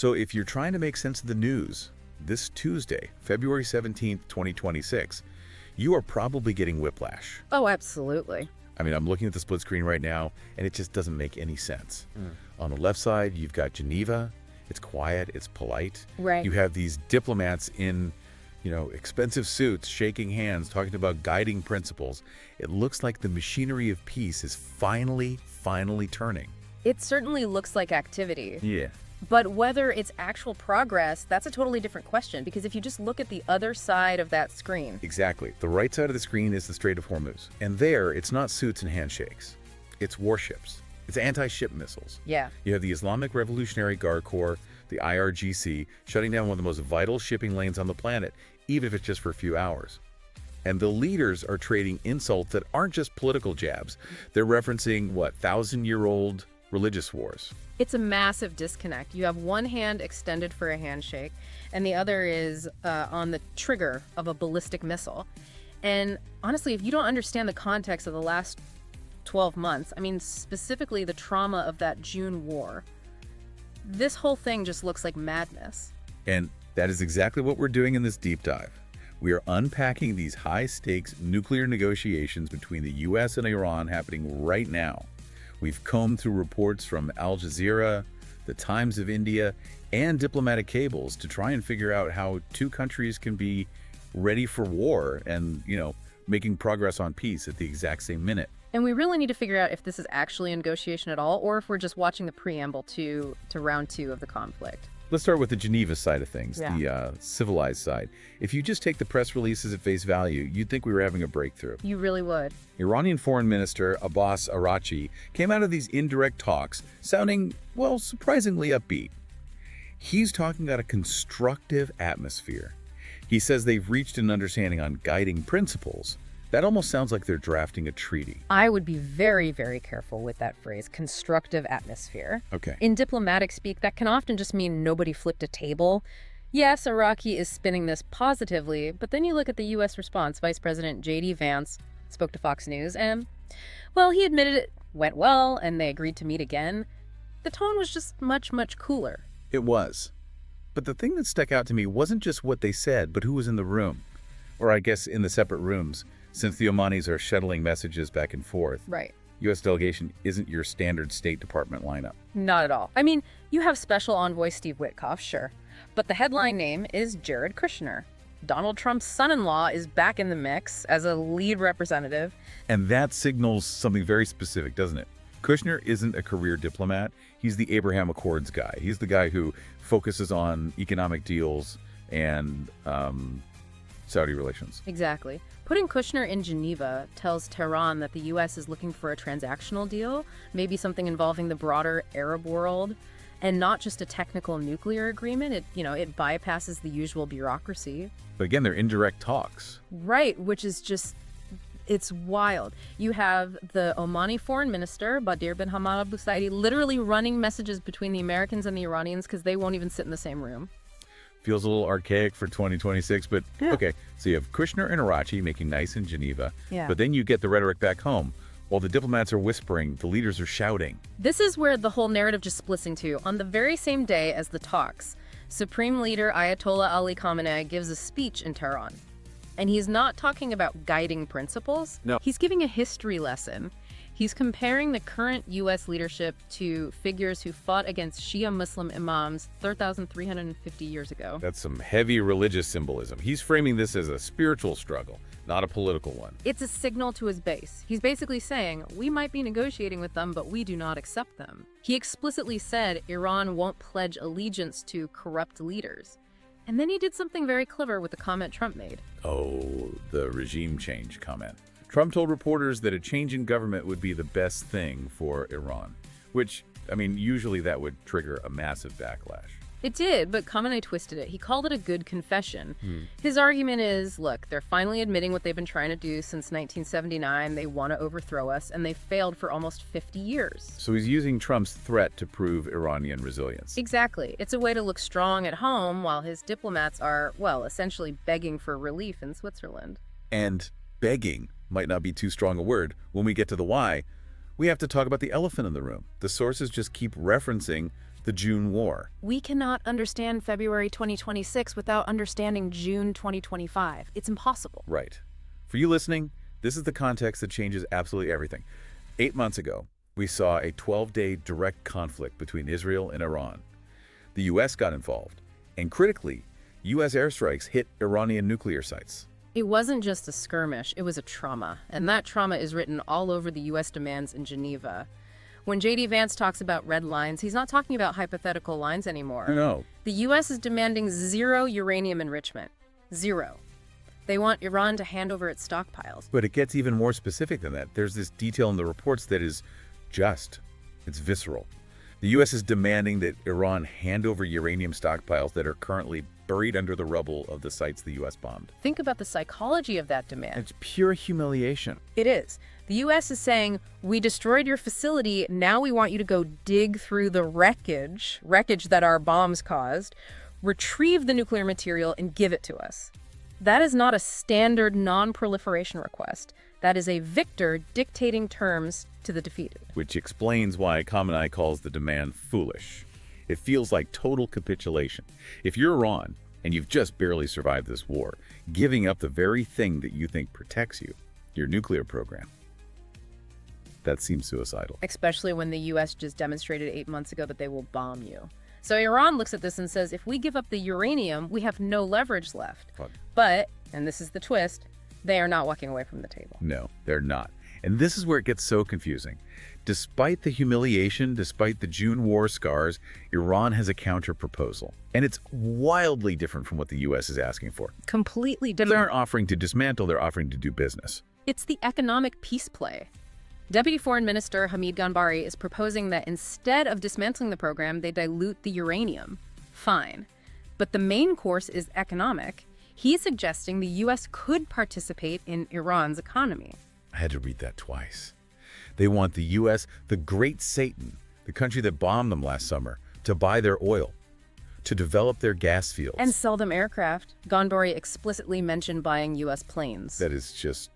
So if you're trying to make sense of the news, this Tuesday, February 17th, 2026, you are probably getting whiplash. Oh, absolutely. I mean, I'm looking at the split screen right now, and it just doesn't make any sense. On the left side, you've got Geneva. It's quiet, it's polite. Right. You have these diplomats in, expensive suits, shaking hands, talking about guiding principles. It looks like the machinery of peace is finally turning. It certainly looks like activity. Yeah. But whether it's actual progress, that's a totally different question, because if you just look at the other side of that screen. Exactly. The right side of the screen is the Strait of Hormuz. And there, it's not suits and handshakes. It's warships. It's anti-ship missiles. Yeah. You have the Islamic Revolutionary Guard Corps, the IRGC, shutting down one of the most vital shipping lanes on the planet, even if it's just for a few hours. And the leaders are trading insults that aren't just political jabs. They're referencing, 1,000-year-old religious wars. It's a massive disconnect. You have one hand extended for a handshake, and the other is on the trigger of a ballistic missile. And honestly, if you don't understand the context of the last 12 months, I mean, specifically the trauma of that June war, this whole thing just looks like madness. And that is exactly what we're doing in this deep dive. We are unpacking these high-stakes nuclear negotiations between the U.S. and Iran happening right now. We've combed through reports from Al Jazeera, the Times of India, and diplomatic cables to try and figure out how two countries can be ready for war and, making progress on peace at the exact same minute. And we really need to figure out if this is actually a negotiation at all, or if we're just watching the preamble to round 2 of the conflict. Let's start with the Geneva side of things, Yeah. the civilized side. If you just take the press releases at face value, you'd think we were having a breakthrough. You really would. Iranian Foreign Minister Abbas Araghchi came out of these indirect talks sounding, surprisingly upbeat. He's talking about a constructive atmosphere. He says they've reached an understanding on guiding principles. That almost sounds like they're drafting a treaty. I would be very, very careful with that phrase, constructive atmosphere. Okay. In diplomatic speak, that can often just mean nobody flipped a table. Yes, Araghchi is spinning this positively, but then you look at the U.S. response. Vice President J.D. Vance spoke to Fox News, and, he admitted it went well, and they agreed to meet again. The tone was just much, much cooler. It was. But the thing that stuck out to me wasn't just what they said, but who was in the room. Or I guess in the separate rooms, since the Omanis are shuttling messages back and forth. Right. U.S. delegation isn't your standard State Department lineup. Not at all. I mean, you have Special Envoy Steve Witkoff, sure. But the headline name is Jared Kushner. Donald Trump's son-in-law is back in the mix as a lead representative. And that signals something very specific, doesn't it? Kushner isn't a career diplomat. He's the Abraham Accords guy. He's the guy who focuses on economic deals and Saudi relations. Exactly. Putting Kushner in Geneva tells Tehran that the U.S. is looking for a transactional deal, maybe something involving the broader Arab world, and not just a technical nuclear agreement. It bypasses the usual bureaucracy. But again, they're indirect talks. Right, which is just, it's wild. You have the Omani foreign minister, Badir bin Hamad al-Busaidi, literally running messages between the Americans and the Iranians because they won't even sit in the same room. Feels a little archaic for 2026, but Yeah. Okay. So you have Kushner and Araghchi making nice in Geneva, Yeah. but then you get the rhetoric back home. While the diplomats are whispering, the leaders are shouting. This is where the whole narrative just splits in two. On the very same day as the talks, Supreme Leader Ayatollah Ali Khamenei gives a speech in Tehran. And he's not talking about guiding principles. No. He's giving a history lesson. He's comparing the current U.S. leadership to figures who fought against Shia Muslim imams 3,350 years ago. That's some heavy religious symbolism. He's framing this as a spiritual struggle, not a political one. It's a signal to his base. He's basically saying, we might be negotiating with them, but we do not accept them. He explicitly said Iran won't pledge allegiance to corrupt leaders. And then he did something very clever with the comment Trump made. Oh, the regime change comment. Trump told reporters that a change in government would be the best thing for Iran, which, usually that would trigger a massive backlash. It did, but Khamenei twisted it. He called it a good confession. His argument is, look, they're finally admitting what they've been trying to do since 1979. They want to overthrow us, and they failed for almost 50 years. So he's using Trump's threat to prove Iranian resilience. Exactly. It's a way to look strong at home while his diplomats are, essentially begging for relief in Switzerland. And begging might not be too strong a word. When we get to the why, we have to talk about the elephant in the room. The sources just keep referencing the June War. We cannot understand February 2026 without understanding June 2025. It's impossible. Right. For you listening, this is the context that changes absolutely everything. 8 months ago, we saw a 12-day direct conflict between Israel and Iran. The U.S. got involved, and critically, U.S. airstrikes hit Iranian nuclear sites. It wasn't just a skirmish, it was a trauma. And that trauma is written all over the U.S. demands in Geneva. When J.D. Vance talks about red lines, he's not talking about hypothetical lines anymore. No. The U.S. is demanding zero uranium enrichment. Zero. They want Iran to hand over its stockpiles. But it gets even more specific than that. There's this detail in the reports that is it's visceral. The U.S. is demanding that Iran hand over uranium stockpiles that are currently buried under the rubble of the sites the U.S. bombed. Think about the psychology of that demand. It's pure humiliation. It is. The U.S. is saying, we destroyed your facility, now we want you to go dig through the wreckage that our bombs caused, retrieve the nuclear material, and give it to us. That is not a standard non-proliferation request. That is a victor dictating terms to the defeated. Which explains why Khamenei calls the demand foolish. It feels like total capitulation. If you're Iran, and you've just barely survived this war, giving up the very thing that you think protects you, your nuclear program, that seems suicidal. Especially when the U.S. just demonstrated 8 months ago that they will bomb you. So Iran looks at this and says, if we give up the uranium, we have no leverage left. But, and this is the twist, they are not walking away from the table. No, they're not. And this is where it gets so confusing. Despite the humiliation, despite the June war scars, Iran has a counter-proposal. And it's wildly different from what the U.S. is asking for. Completely They different. aren't offering to dismantle, they're offering to do business. It's the economic peace play. Deputy Foreign Minister Hamid Ghanbari is proposing that instead of dismantling the program, they dilute the uranium. Fine. But the main course is economic. He's suggesting the U.S. could participate in Iran's economy. I had to read that twice. They want the U.S., the great Satan, the country that bombed them last summer, to buy their oil, to develop their gas fields. And sell them aircraft. Ghanbari explicitly mentioned buying U.S. planes. That is just,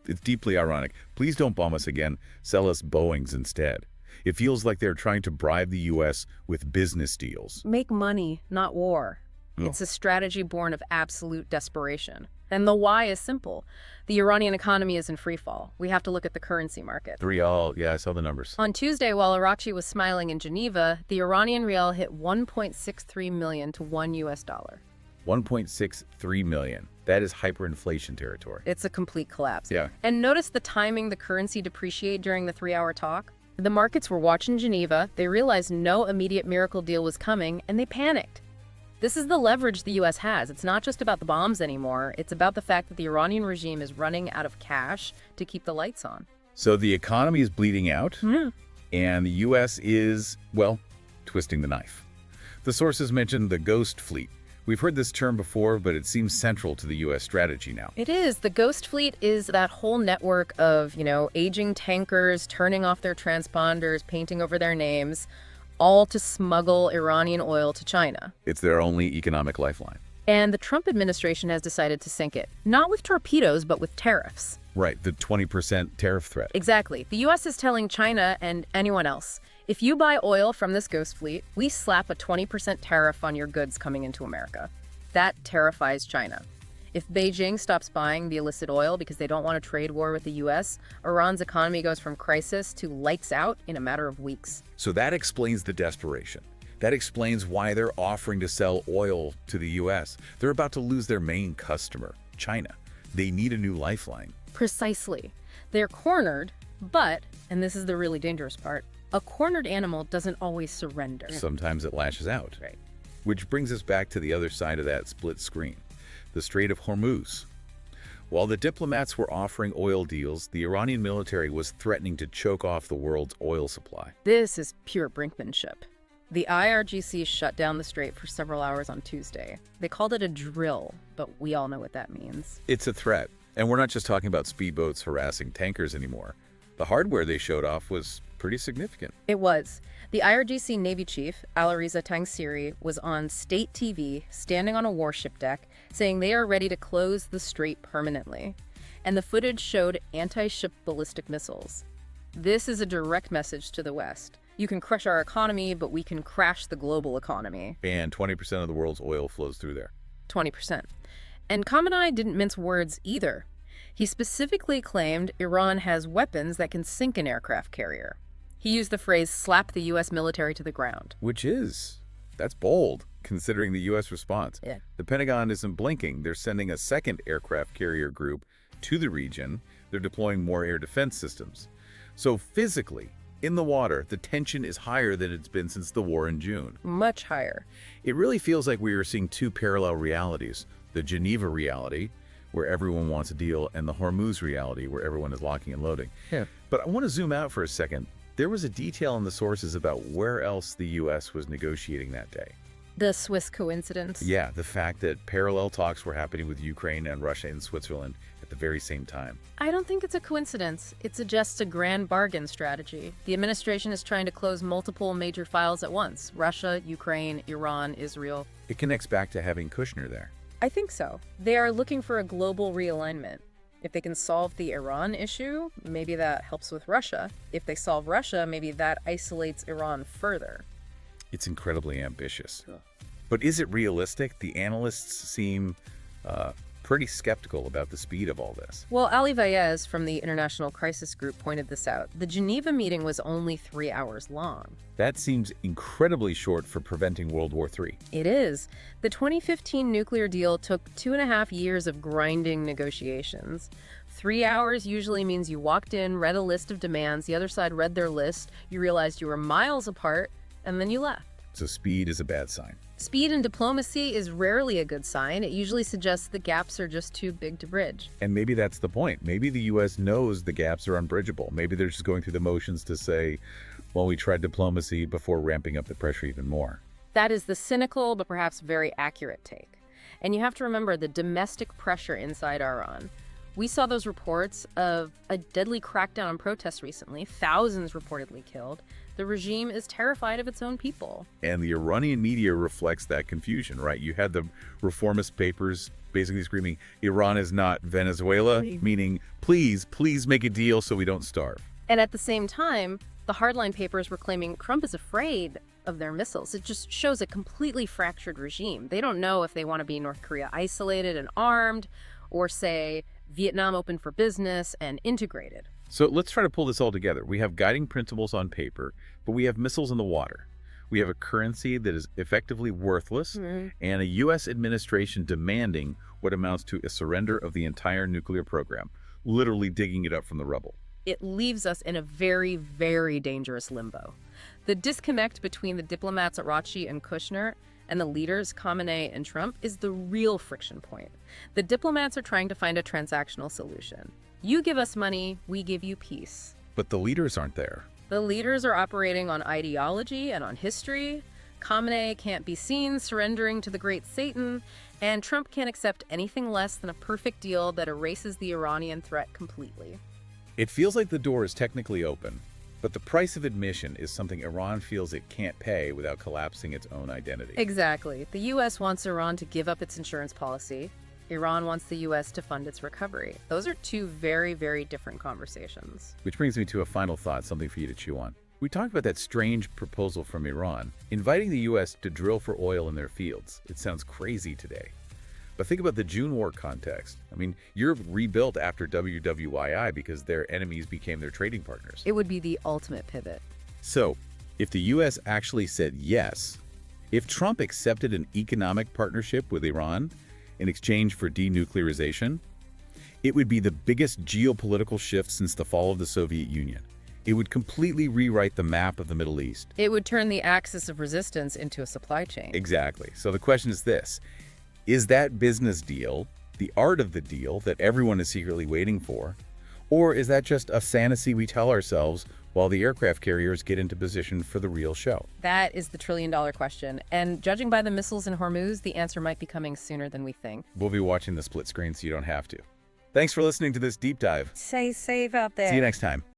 it's deeply ironic. Please don't bomb us again. Sell us Boeings instead. It feels like they're trying to bribe the U.S. with business deals. Make money, not war. Oh. It's a strategy born of absolute desperation. And the why is simple. The Iranian economy is in free fall. We have to look at the currency market. Rial, yeah, I saw the numbers. On Tuesday, while Arakchi was smiling in Geneva, the Iranian rial hit 1.63 million to $1 US. 1.63 million. That is hyperinflation territory. It's a complete collapse. Yeah. And notice the timing the currency depreciated during the 3-hour talk. The markets were watching Geneva, they realized no immediate miracle deal was coming, and they panicked. This is the leverage the U.S. has. It's not just about the bombs anymore. It's about the fact that the Iranian regime is running out of cash to keep the lights on. So the economy is bleeding out, and the U.S. is, well, twisting the knife. The sources mentioned the ghost fleet. We've heard this term before, but it seems central to the U.S. strategy now. It is. The ghost fleet is that whole network of, aging tankers, turning off their transponders, painting over their names, all to smuggle Iranian oil to China. It's their only economic lifeline. And the Trump administration has decided to sink it. Not with torpedoes, but with tariffs. Right, the 20% tariff threat. Exactly. The U.S. is telling China and anyone else, if you buy oil from this ghost fleet, we slap a 20% tariff on your goods coming into America. That terrifies China. If Beijing stops buying the illicit oil because they don't want a trade war with the U.S., Iran's economy goes from crisis to lights out in a matter of weeks. So that explains the desperation. That explains why they're offering to sell oil to the U.S. They're about to lose their main customer, China. They need a new lifeline. Precisely. They're cornered, but, and this is the really dangerous part, a cornered animal doesn't always surrender. Sometimes it lashes out. Right. Which brings us back to the other side of that split screen, the Strait of Hormuz. While the diplomats were offering oil deals, the Iranian military was threatening to choke off the world's oil supply. This is pure brinkmanship. The IRGC shut down the strait for several hours on Tuesday. They called it a drill, but we all know what that means. It's a threat. And we're not just talking about speedboats harassing tankers anymore. The hardware they showed off was pretty significant. It was. The IRGC Navy Chief, Alireza Tangsiri, was on state TV, standing on a warship deck, saying they are ready to close the strait permanently. And the footage showed anti-ship ballistic missiles. This is a direct message to the West. You can crush our economy, but we can crash the global economy. And 20% of the world's oil flows through there. 20%. And Khamenei didn't mince words either. He specifically claimed Iran has weapons that can sink an aircraft carrier. He used the phrase, slap the U.S. military to the ground. That's bold, considering the U.S. response. Yeah. The Pentagon isn't blinking. They're sending a second aircraft carrier group to the region. They're deploying more air defense systems. So physically, in the water, the tension is higher than it's been since the war in June. Much higher. It really feels like we are seeing two parallel realities. The Geneva reality, where everyone wants a deal, and the Hormuz reality, where everyone is locking and loading. Yeah. But I want to zoom out for a second. There was a detail in the sources about where else the U.S. was negotiating that day. The Swiss coincidence? Yeah, the fact that parallel talks were happening with Ukraine and Russia and Switzerland at the very same time. I don't think it's a coincidence. It suggests a grand bargain strategy. The administration is trying to close multiple major files at once. Russia, Ukraine, Iran, Israel. It connects back to having Kushner there. I think so. They are looking for a global realignment. If they can solve the Iran issue, maybe that helps with Russia. If they solve Russia, maybe that isolates Iran further. It's incredibly ambitious. But is it realistic? The analysts seem pretty skeptical about the speed of all this. Well, Ali Vaez from the International Crisis Group pointed this out. The Geneva meeting was only 3 hours long. That seems incredibly short for preventing World War III. It is. The 2015 nuclear deal took 2.5 years of grinding negotiations. 3 hours usually means you walked in, read a list of demands, the other side read their list, you realized you were miles apart, and then you left. So speed is a bad sign. Speed in diplomacy is rarely a good sign. It usually suggests the gaps are just too big to bridge. And maybe that's the point. Maybe the U.S. knows the gaps are unbridgeable. Maybe they're just going through the motions to say, well, we tried diplomacy before ramping up the pressure even more. That is the cynical but perhaps very accurate take. And you have to remember the domestic pressure inside Iran. We saw those reports of a deadly crackdown on protests recently, thousands reportedly killed. The regime is terrified of its own people. And the Iranian media reflects that confusion, right? You had the reformist papers basically screaming, Iran is not Venezuela, meaning, please make a deal so we don't starve. And at the same time, the hardline papers were claiming Trump is afraid of their missiles. It just shows a completely fractured regime. They don't know if they want to be North Korea isolated and armed, or say Vietnam open for business and integrated. So let's try to pull this all together. We have guiding principles on paper, but we have missiles in the water. We have a currency that is effectively worthless, and a U.S. administration demanding what amounts to a surrender of the entire nuclear program, literally digging it up from the rubble. It leaves us in a very, very dangerous limbo. The disconnect between the diplomats at Rachi and Kushner and the leaders, Khamenei and Trump, is the real friction point. The diplomats are trying to find a transactional solution. You give us money, we give you peace. But the leaders aren't there. The leaders are operating on ideology and on history. Khamenei can't be seen surrendering to the great Satan, and Trump can't accept anything less than a perfect deal that erases the Iranian threat completely. It feels like the door is technically open, but the price of admission is something Iran feels it can't pay without collapsing its own identity. Exactly. The U.S. wants Iran to give up its insurance policy. Iran wants the U.S. to fund its recovery. Those are two very, very different conversations. Which brings me to a final thought, something for you to chew on. We talked about that strange proposal from Iran, inviting the U.S. to drill for oil in their fields. It sounds crazy today. But think about the June war context. I mean, Europe rebuilt after WWII because their enemies became their trading partners. It would be the ultimate pivot. So, if the U.S. actually said yes, if Trump accepted an economic partnership with Iran in exchange for denuclearization, it would be the biggest geopolitical shift since the fall of the Soviet Union. It would completely rewrite the map of the Middle East. It would turn the axis of resistance into a supply chain. Exactly. So the question is this. Is that business deal the art of the deal that everyone is secretly waiting for? Or is that just a fantasy we tell ourselves while the aircraft carriers get into position for the real show? That is the trillion-dollar question. And judging by the missiles in Hormuz, the answer might be coming sooner than we think. We'll be watching the split screen so you don't have to. Thanks for listening to this deep dive. Stay safe out there. See you next time.